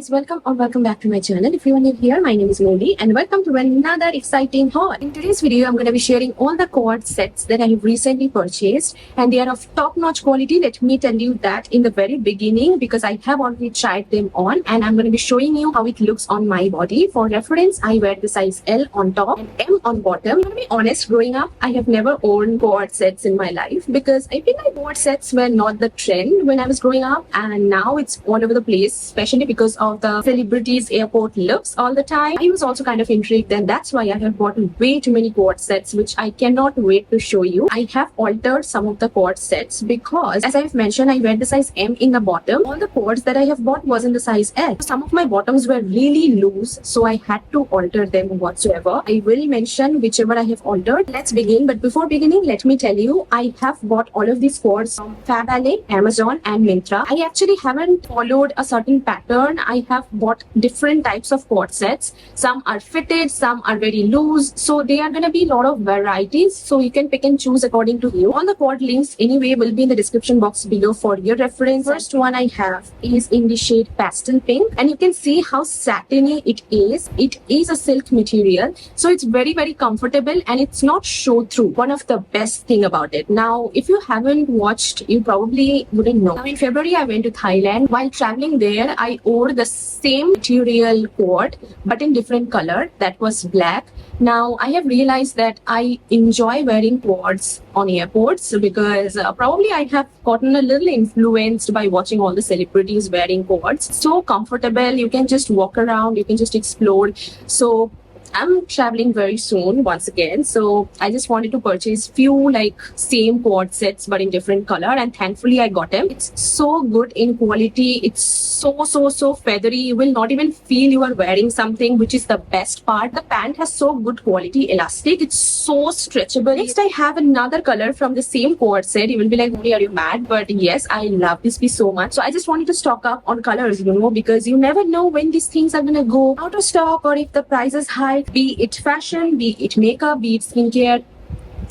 guys, welcome back to my channel. If you are new here, my name is Molly and welcome to another exciting haul. In today's video, I'm going to be sharing all the cord sets that I have recently purchased and they are of top-notch quality. Let me tell you that in the very beginning because I have already tried them on and I'm going to be showing you how it looks on my body. For reference, I wear the size L on top and M on bottom. I'm going to be honest, growing up, I have never owned cord sets in my life because I feel like cord sets were not the trend when I was growing up and now it's all over the place, especially because of the celebrities airport looks all the time. I was also kind of intrigued and that's why I have bought way too many cord sets which I cannot wait to show you. I have altered some of the cord sets because as I've mentioned, I wear the size M in the bottom. All the cords that I have bought was in the size L. Some of my bottoms were really loose so I had to alter them whatsoever. I will mention whichever I have altered. Let's begin, but before beginning, let me tell you, I have bought all of these cords from Fab Alley, Amazon and Myntra. I actually haven't followed a certain pattern. I have bought different types of cord sets. Some are fitted, some are very loose. So there are going to be a lot of varieties. So you can pick and choose according to you. All the cord links anyway will be in the description box below for your reference. First one I have is in the shade pastel pink and you can see how satiny it is. It is a silk material. So it's very, very comfortable and it's not show through. One of the best thing about it. Now, if you haven't watched, you probably wouldn't know. Now in February, I went to Thailand. While traveling there, I wore the same material cord but in different color, that was black. Now I have realized that I enjoy wearing cords on airports because probably I have gotten a little influenced by watching all the celebrities wearing cords. So comfortable, you can just walk around, you can just explore. So I'm traveling very soon once again, so I just wanted to purchase few like same cord sets but in different color and thankfully I got them. It's so good in quality. It's so feathery. You will not even feel you are wearing something, which is the best part. The pant has so good quality elastic. It's so stretchable. Next I have another color from the same cord set. You will be like, are you mad? But yes, I love this piece so much. So I just wanted to stock up on colors, because you never know when these things are gonna go out of stock or if the price is high. Be it fashion, be it makeup, be it skincare,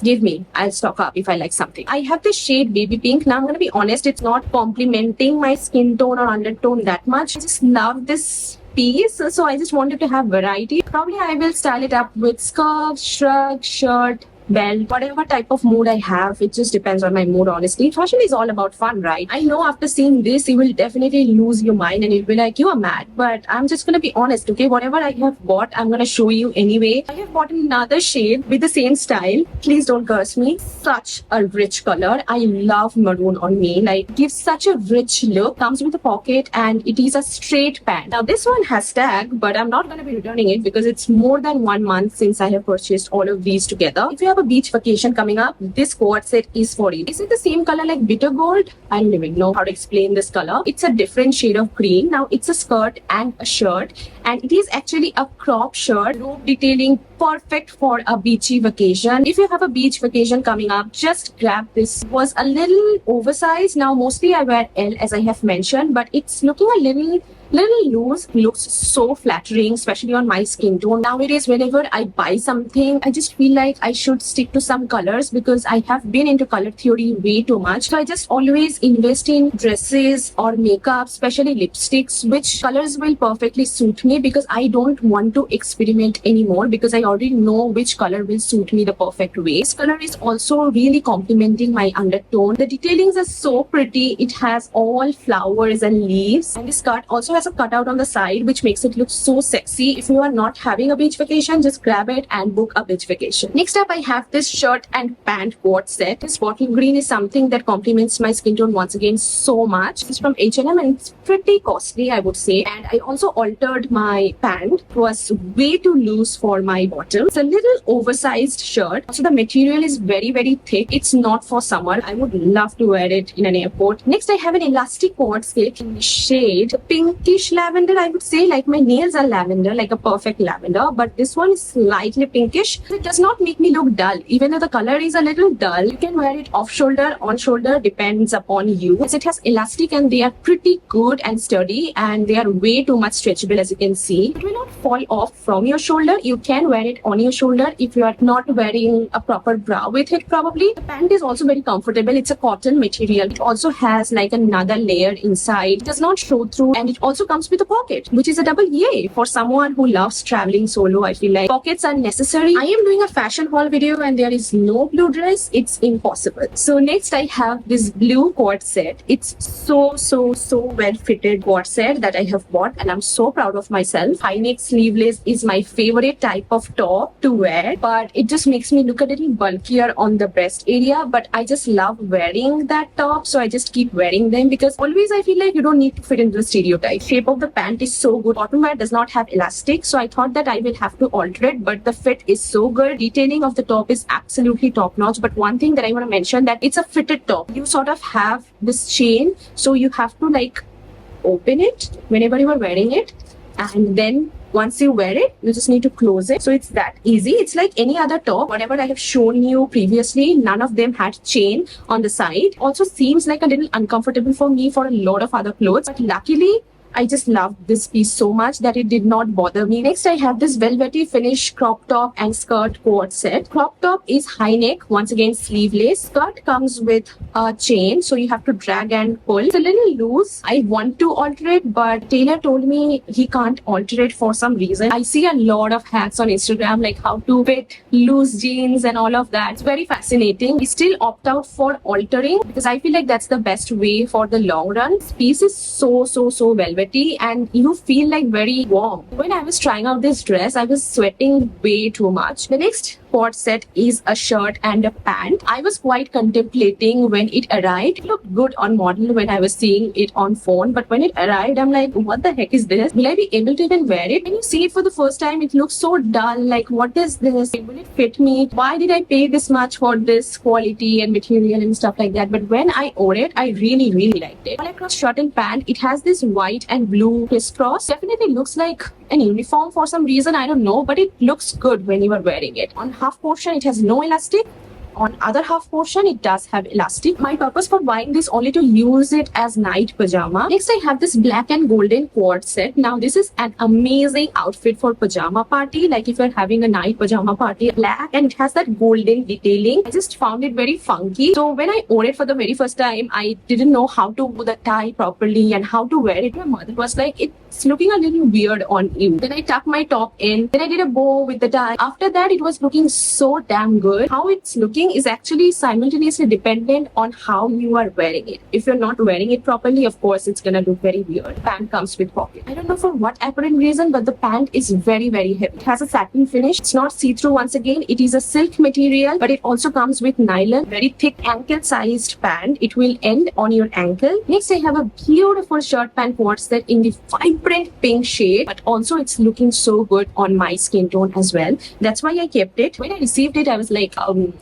give me. I'll stock up if I like something. I have this shade baby pink. Now I'm going to be honest, it's not complementing my skin tone or undertone that much. I just love this piece, so I just wanted to have variety. Probably I will style it up with scarf, shrug, shirt, belt, whatever type of mood I have. It just depends on my mood, honestly. Fashion is all about fun, right? I know after seeing this, you will definitely lose your mind and you'll be like, you are mad. But I'm just going to be honest, okay? Whatever I have bought, I'm going to show you anyway. I have bought another shade with the same style. Please don't curse me. Such a rich color. I love maroon on me. Like, gives such a rich look. Comes with a pocket and it is a straight pant. Now, this one has tag, but I'm not going to be returning it because it's more than 1 month since I have purchased all of these together. If you have a beach vacation coming up, this cord set is for you. Is it the same color like bitter gold? I don't even know how to explain this color. It's a different shade of green. Now it's a skirt and a shirt and it is actually a crop shirt. Rope detailing, perfect for a beachy vacation. If you have a beach vacation coming up, just grab this. It was a little oversized. Now mostly I wear L as I have mentioned, but it's looking a little loose. Looks so flattering, especially on my skin tone. Nowadays, whenever I buy something, I just feel like I should stick to some colors because I have been into color theory way too much. So I just always invest in dresses or makeup, especially lipsticks, which colors will perfectly suit me because I don't want to experiment anymore because I already know which color will suit me the perfect way. This color is also really complementing my undertone. The detailings are so pretty. It has all flowers and leaves, and this skirt also has a cutout on the side which makes it look so sexy. If you are not having a beach vacation, just grab it and book a beach vacation. Next up, I have this shirt and pant cord set. This bottle green is something that complements my skin tone once again so much. It's from H&M and it's pretty costly, I would say. And I also altered my pant. It was way too loose for my bottom. It's a little oversized shirt. Also, the material is very, very thick. It's not for summer. I would love to wear it in an airport. Next, I have an elastic cord set in the shade pink lavender, I would say. Like my nails are lavender, like a perfect lavender, but this one is slightly pinkish. It does not make me look dull. Even though the color is a little dull, you can wear it off shoulder, on shoulder, depends upon you. As it has elastic and they are pretty good and sturdy and they are way too much stretchable, as you can see. It will not fall off from your shoulder. You can wear it on your shoulder if you are not wearing a proper bra with it probably. The pant is also very comfortable. It's a cotton material. It also has like another layer inside. It does not show through and it also also comes with a pocket, which is a double yay for someone who loves traveling solo. I feel like pockets are necessary. I am doing a fashion haul video and there is no blue dress. It's impossible. So next I have this blue cord set. It's so well fitted cord set that I have bought and I'm so proud of myself. High neck sleeveless is my favorite type of top to wear, but it just makes me look a little bulkier on the breast area, but I just love wearing that top, so I just keep wearing them because always I feel like you don't need to fit into the stereotype. Shape of the pant is so good. Bottom wear does not have elastic, so I thought that I will have to alter it, but the fit is so good. Detailing of the top is absolutely top notch. But one thing that I want to mention, that it's a fitted top. You sort of have this chain, so you have to like open it whenever you are wearing it, and then once you wear it, you just need to close it. So it's that easy. It's like any other top. Whatever I have shown you previously, none of them had chain on the side. Also seems like a little uncomfortable for me for a lot of other clothes. But luckily, I just loved this piece so much that it did not bother me. Next, I have this velvety finish crop top and skirt cord set. Crop top is high neck, once again sleeveless. Skirt comes with a chain, so you have to drag and pull. It's a little loose. I want to alter it, but Taylor told me he can't alter it for some reason. I see a lot of hacks on Instagram, like how to fit loose jeans and all of that. It's very fascinating. We still opt out for altering because I feel like that's the best way for the long run. This piece is so velvety and you feel like very warm. When I was trying out this dress, I was sweating way too much. The next cord set is a shirt and a pant. I was quite contemplating when it arrived. It looked good on model when I was seeing it on phone, but when it arrived, I'm like, what the heck is this? Will I be able to even wear it? When you see it for the first time, it looks so dull. Like, what is this? Will it fit me? Why did I pay this much for this quality and material and stuff like that? But when I wore it, I really liked it. All across shirt and pant, it has this white and blue crisscross. Definitely looks like an uniform for some reason, I don't know, but it looks good when you are wearing it. On half portion, it has no elastic. On other half portion, it does have elastic. My purpose for buying this only to use it as night pajama. Next, I have this black and golden cord set. Now, this is an amazing outfit for pajama party. Like if you're having a night pajama party, black, and it has that golden detailing. I just found it very funky. So when I wore it for the very first time, I didn't know how to do the tie properly and how to wear it. My mother was like, it's looking a little weird on you. Then I tucked my top in. Then I did a bow with the tie. After that, it was looking so damn good. How it's looking is actually simultaneously dependent on how you are wearing it. If you're not wearing it properly, of course, it's gonna look very weird. Pant comes with pocket. I don't know for what apparent reason, but the pant is very heavy. It has a satin finish. It's not see-through once again. It is a silk material, but it also comes with nylon. Very thick ankle-sized pant. It will end on your ankle. Next, I have a beautiful shirt pant cord set in the vibrant pink shade, but also it's looking so good on my skin tone as well. That's why I kept it. When I received it, I was like,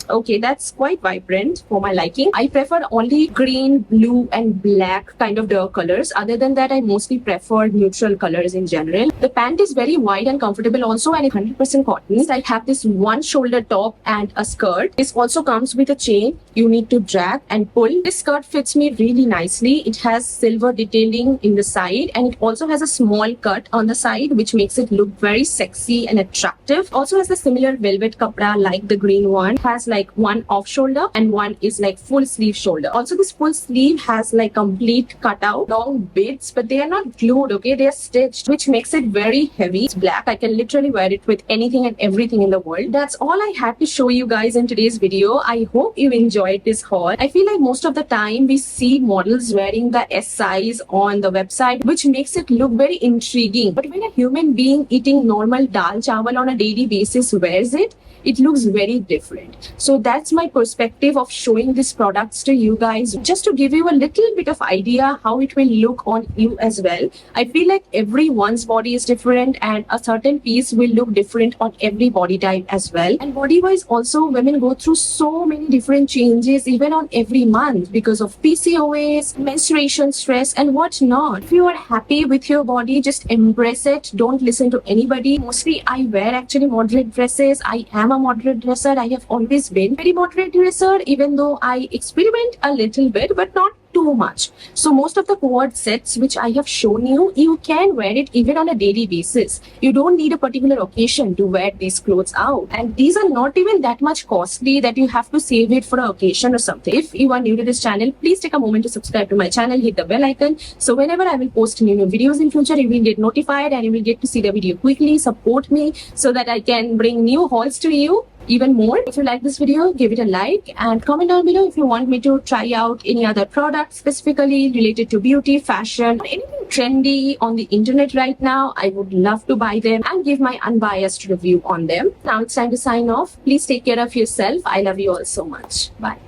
okay, that's quite vibrant for my liking. I prefer only green, blue and black kind of dark colors. Other than that, I mostly prefer neutral colors in general. The pant is very wide and comfortable also, and it's 100% cotton. I have this one shoulder top and a skirt. This also comes with a chain. You need to drag and pull. This skirt fits me really nicely. It has silver detailing in the side and it also has a small cut on the side, which makes it look very sexy and attractive. Also has a similar velvet kapda like the green one. It has like one off shoulder and one is like full sleeve shoulder. Also, this full sleeve has like complete cutout, long bits, but they are not glued, okay? They are stitched, which makes it very heavy. It's black. I can literally wear it with anything and everything in the world. That's all I had to show you guys in today's video. I hope you enjoyed this haul. I feel like most of the time we see models wearing the S size on the website, which makes it look very intriguing. But when a human being eating normal dal chawal on a daily basis wears it, it looks very different. So that's my perspective of showing these products to you guys, just to give you a little bit of idea how it will look on you as well. I feel like everyone's body is different and a certain piece will look different on every body type as well. And body wise also, women go through so many different changes even on every month because of PCOS, menstruation stress and whatnot. If you are happy with your body, just embrace it. Don't listen to anybody. Mostly I wear actually moderate dresses. I am a moderate dresser. I have always been very moderate dresser, even though I experiment a little bit, but not too too much. So most of the cord sets which I have shown you, you can wear it even on a daily basis. You don't need a particular occasion to wear these clothes out. And these are not even that much costly that you have to save it for an occasion or something. If you are new to this channel, please take a moment to subscribe to my channel, hit the bell icon. So whenever I will post new videos in future, you will get notified and you will get to see the video quickly. Support me so that I can bring new hauls to you even more. If you like this video, give it a like and comment down below if you want me to try out any other product specifically related to beauty, fashion, anything trendy on the internet right now. I would love to buy them and give my unbiased review on them. Now it's time to sign off. Please take care of yourself. I love you all so much. Bye.